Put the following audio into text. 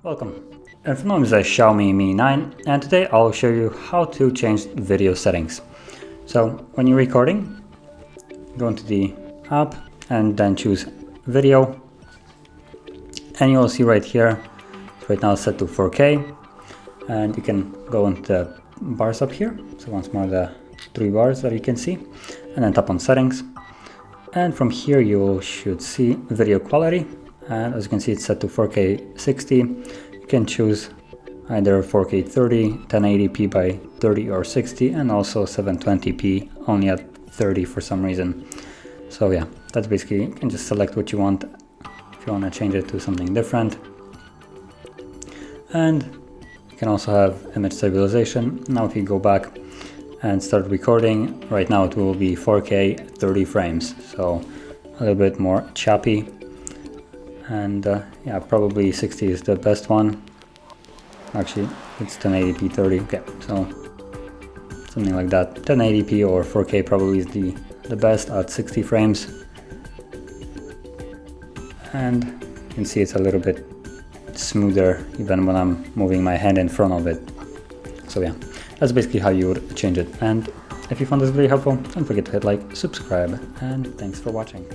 Welcome. In front of me is a Xiaomi Mi 9, and today I'll show you how to change video settings. So when you're recording, go into the app and then choose video, and you'll see right here, right now it's set to 4K, and you can go into the bars up here. So once more, the 3 bars that you can see, and then tap on settings, and from here you should see video quality, and as you can see it's set to 4K 60. You can choose either 4K 30, 1080p by 30 or 60, and also 720p only at 30 for some reason. So yeah, that's basically, you can just select what you want if you want to change it to something different. And you can also have image stabilization. Now if you go back and start recording, right now it will be 4K 30 frames, so a little bit more choppy. And yeah, probably 60 is the best one. Actually, it's 1080p 30. Okay, so something like that. 1080p or 4K probably is the best at 60 frames. And you can see it's a little bit smoother even when I'm moving my hand in front of it. So yeah, that's basically how you would change it. And if you found this video helpful, don't forget to hit like, subscribe, and thanks for watching.